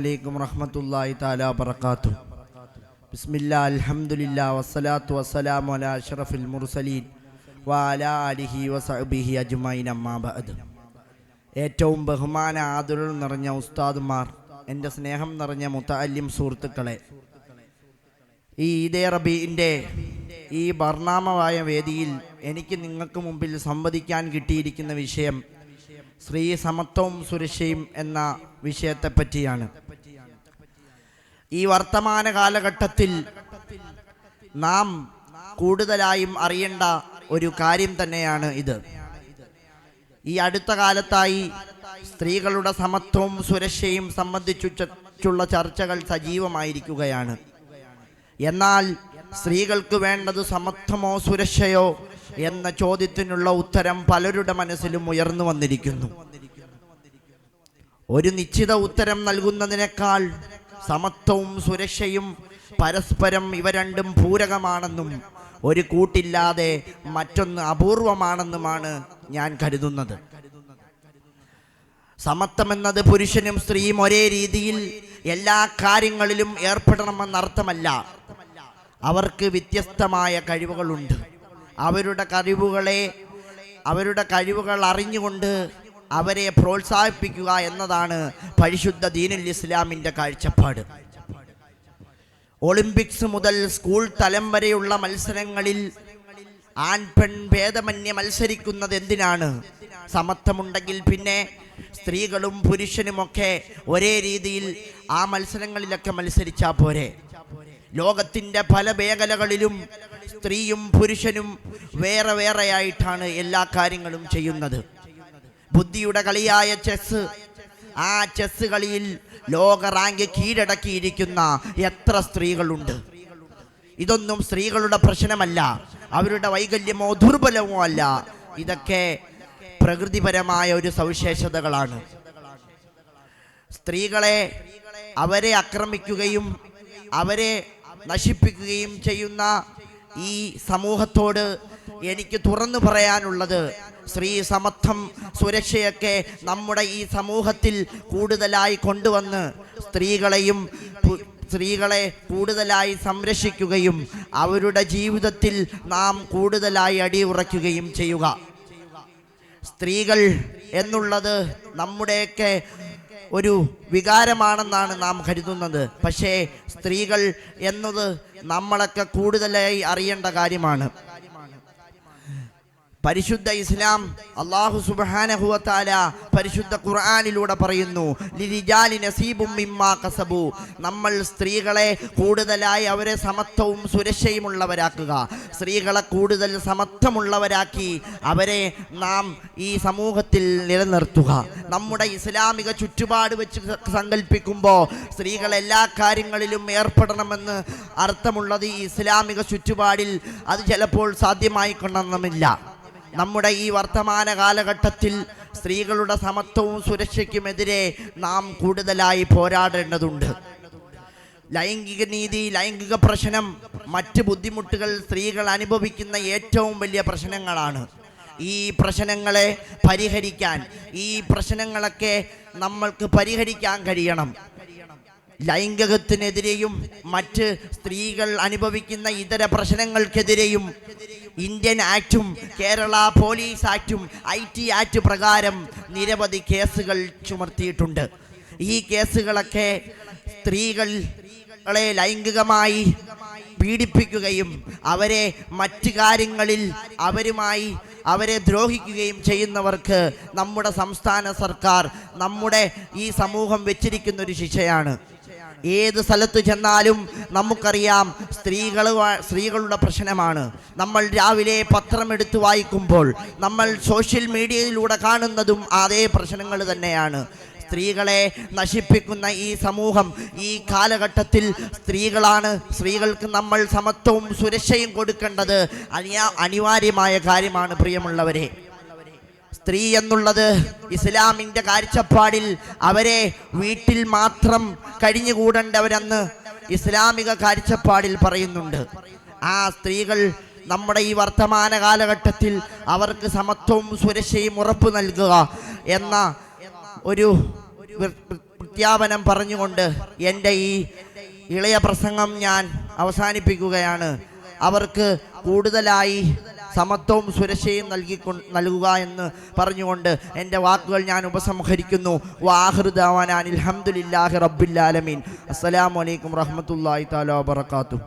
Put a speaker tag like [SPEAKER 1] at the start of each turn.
[SPEAKER 1] അലൈക്കും റഹ്മത്തുള്ളാഹി തആല വബറകാതുഹു. ബിസ്മില്ലാ അൽഹംദുലില്ലാ വസ്സലാത്തു വസ്സലാമു അലാ അഷ്റഫിൽ മുർസലീൻ വഅലാ ആലിഹി വസഹ്ബിഹി അജ്മഈൻ അമ്മാ ബഅദ്. ഏറ്റവും ബഹുമാന ആദരവ് നിറഞ്ഞ ഉസ്താദുമാർ, എൻ്റെ സ്നേഹം നിറഞ്ഞ മുതഅല്ലിം സുഹൃത്തുക്കളെ, ഈ ഈദെ റബീഇൻ്റെ ഈ വർണ്ണാമമായ വേദിയിൽ എനിക്ക് നിങ്ങൾക്ക് മുമ്പിൽ സംവദിക്കാൻ കിട്ടിയിരിക്കുന്ന വിഷയം സ്ത്രീ സമത്വവും സുരക്ഷയും എന്ന വിഷയത്തെപ്പറ്റിയാണ്. ഈ വർത്തമാന കാലഘട്ടത്തിൽ നാം കൂടുതലായും അറിയേണ്ട ഒരു കാര്യം തന്നെയാണ് ഇത്. ഈ അടുത്ത കാലത്തായി സ്ത്രീകളുടെ സമത്വവും സുരക്ഷയും സംബന്ധിച്ചുള്ള ചർച്ചകൾ സജീവമായിരിക്കുകയാണ്. എന്നാൽ സ്ത്രീകൾക്ക് വേണ്ടത് സമത്വമോ സുരക്ഷയോ എന്ന ചോദ്യത്തിനുള്ള ഉത്തരം പലരുടെ മനസ്സിലും ഉയർന്നു വന്നിരിക്കുന്നു. ഒരു നിശ്ചിത ഉത്തരം നൽകുന്നതിനേക്കാൾ സമത്വവും സുരക്ഷയും പരസ്പരം ഇവ രണ്ടും പൂരകമാണെന്നും ഒരു കൂട്ടില്ലാതെ മറ്റൊന്ന് അപൂർവമാണെന്നുമാണ് ഞാൻ കരുതുന്നത്. സമത്വം എന്നത് പുരുഷനും സ്ത്രീയും ഒരേ രീതിയിൽ എല്ലാ കാര്യങ്ങളിലും ഏർപ്പെടണമെന്നർത്ഥമല്ല. അവർക്ക് വ്യത്യസ്തമായ കഴിവുകളുണ്ട്. അവരുടെ കഴിവുകൾ അറിഞ്ഞുകൊണ്ട് അവരെ പ്രോത്സാഹിപ്പിക്കുക എന്നതാണ് പരിശുദ്ധ ദീനുൽ ഇസ്ലാമിൻ്റെ കാഴ്ചപ്പാട്. ഒളിമ്പിക്സ് മുതൽ സ്കൂൾ തലം വരെയുള്ള മത്സരങ്ങളിൽ ആൺ പെൺ ഭേദമന്യേ മത്സരിക്കുന്നത് എന്തിനാണ്? സമത്വമുണ്ടെങ്കിൽ പിന്നെ സ്ത്രീകളും പുരുഷനുമൊക്കെ ഒരേ രീതിയിൽ ആ മത്സരങ്ങളിലൊക്കെ മത്സരിച്ചാൽ പോരെ. ലോകത്തിൻ്റെ പല മേഖലകളിലും സ്ത്രീയും പുരുഷനും വേറെ വേറെയായിട്ടാണ് എല്ലാ കാര്യങ്ങളും ചെയ്യുന്നത്. ബുദ്ധിയുടെ കളിയായ ചെസ്, ആ ചെസ് കളിയിൽ ലോക റാങ്ക് കീഴടക്കിയിരിക്കുന്ന എത്ര സ്ത്രീകളുണ്ട്. ഇതൊന്നും സ്ത്രീകളുടെ പ്രശ്നമല്ല, അവരുടെ വൈകല്യമോ ദുർബലമോ അല്ല. ഇതൊക്കെ പ്രകൃതിപരമായ ഒരു സവിശേഷതകളാണ്. സ്ത്രീകളെ അവരെ ആക്രമിക്കുകയും അവരെ നശിപ്പിക്കുകയും ചെയ്യുന്ന ഈ സമൂഹത്തോട് എനിക്ക് തുറന്നു പറയാനുള്ളത്, സ്ത്രീ സമത്വം സുരക്ഷയൊക്കെ നമ്മുടെ ഈ സമൂഹത്തിൽ കൂടുതലായി കൊണ്ടുവന്ന് സ്ത്രീകളെ കൂടുതലായി സംരക്ഷിക്കുകയും അവരുടെ ജീവിതത്തിൽ നാം കൂടുതലായി അടിയുറയ്ക്കുകയും ചെയ്യുക. സ്ത്രീകൾ എന്നുള്ളത് നമ്മുടെയൊക്കെ ഒരു വികാരമാണെന്നാണ് നാം കരുതുന്നത്. പക്ഷേ സ്ത്രീകൾ എന്നത് നമ്മളൊക്കെ കൂടുതലായി അറിയേണ്ട കാര്യമാണ്. പരിശുദ്ധ ഇസ്ലാം അല്ലാഹു സുബ്ഹാനഹു വ തആല പരിശുദ്ധ ഖുർആനിലൂടെ പറയുന്നു, ലിരിജാലി നസീബും മിമ്മാ കസബു. നമ്മൾ സ്ത്രീകളെ കൂടുതലായി അവരെ സമത്വവും സുരക്ഷയുമുള്ളവരാക്കുക. സ്ത്രീകളെ കൂടുതൽ സമത്വമുള്ളവരാക്കി അവരെ നാം ഈ സമൂഹത്തിൽ നിലനിർത്തുക. നമ്മുടെ ഇസ്ലാമിക ചുറ്റുപാട് വെച്ച് സങ്കല്പിക്കുമ്പോൾ സ്ത്രീകൾ എല്ലാ കാര്യങ്ങളിലും ഏർപ്പെടണമെന്ന് അർത്ഥമുള്ളത് ഈ ഇസ്ലാമിക ചുറ്റുപാടിൽ അത് ചിലപ്പോൾ സാധ്യമായി കൊള്ളണമെന്നില്ല. നമ്മുടെ ഈ വർത്തമാന കാലഘട്ടത്തിൽ സ്ത്രീകളുടെ സമത്വവും സുരക്ഷയ്ക്കുമെതിരെ നാം കൂടുതലായി പോരാടേണ്ടതുണ്ട്. ലൈംഗിക നീതി, ലൈംഗിക പ്രശ്നം, മറ്റ് ബുദ്ധിമുട്ടുകൾ സ്ത്രീകൾ അനുഭവിക്കുന്ന ഏറ്റവും വലിയ പ്രശ്നങ്ങളാണ്. ഈ പ്രശ്നങ്ങളെ പരിഹരിക്കാൻ, ഈ പ്രശ്നങ്ങളൊക്കെ നമ്മൾക്ക് പരിഹരിക്കാൻ കഴിയണം. ലൈംഗികത്തിനെതിരെയും മറ്റ് സ്ത്രീകൾ അനുഭവിക്കുന്ന ഇതര പ്രശ്നങ്ങൾക്കെതിരെയും ഇന്ത്യൻ ആക്റ്റും കേരള പോലീസ് ആക്റ്റും IT ആക്ട് പ്രകാരം നിരവധി കേസുകൾ ചുമത്തിയിട്ടുണ്ട്. ഈ കേസുകളൊക്കെ സ്ത്രീകളെ ലൈംഗികമായി പീഡിപ്പിക്കുകയും അവരെ മറ്റു കാര്യങ്ങളിൽ അവരെ ദ്രോഹിക്കുകയും ചെയ്യുന്നവർക്ക് നമ്മുടെ സംസ്ഥാന സർക്കാർ, നമ്മുടെ ഈ സമൂഹം വെച്ചിരിക്കുന്ന ഒരു ശിക്ഷയാണ്. ഏത് സ്ഥലത്ത് ചെന്നാലും നമുക്കറിയാം സ്ത്രീകളുടെ പ്രശ്നമാണ്. നമ്മൾ രാവിലെ പത്രം എടുത്ത് വായിക്കുമ്പോൾ നമ്മൾ സോഷ്യൽ മീഡിയയിലൂടെ കാണുന്നതും അതേ പ്രശ്നങ്ങൾ തന്നെയാണ്. സ്ത്രീകളെ നശിപ്പിക്കുന്ന ഈ സമൂഹം, ഈ കാലഘട്ടത്തിൽ സ്ത്രീകൾക്ക് നമ്മൾ സമത്വവും സുരക്ഷയും കൊടുക്കേണ്ടത് അനിവാര്യമായ കാര്യമാണ്. പ്രിയമുള്ളവരെ, സ്ത്രീ എന്നുള്ളത് ഇസ്ലാമിൻ്റെ കാഴ്ചപ്പാടിൽ അവരെ വീട്ടിൽ മാത്രം കഴിഞ്ഞുകൂടേണ്ടവരെന്ന് ഇസ്ലാമിക കാഴ്ചപ്പാടിൽ പറയുന്നുണ്ട്. ആ സ്ത്രീകൾ നമ്മുടെ ഈ വർത്തമാന കാലഘട്ടത്തിൽ അവർക്ക് സമത്വവും സുരക്ഷയും ഉറപ്പു നൽകുക എന്ന ഒരു പ്രത്യാപനം പറഞ്ഞുകൊണ്ട് എൻ്റെ ഈ ഇളയ പ്രസംഗം ഞാൻ അവസാനിപ്പിക്കുകയാണ്. അവർക്ക് കൂടുതലായി സമത്വവും സുരക്ഷയും നൽകുക എന്ന് പറഞ്ഞുകൊണ്ട് എൻ്റെ വാക്കുകൾ ഞാൻ ഉപസംഹരിക്കുന്നു. വാഹിറു ദഅവാനാ അൽഹംദുലില്ലാഹി റബ്ബിൽ ആലമീൻ. അസ്സലാമു അലൈക്കും വറഹ്മത്തുള്ളാഹി തആല വബറകാതുഹു.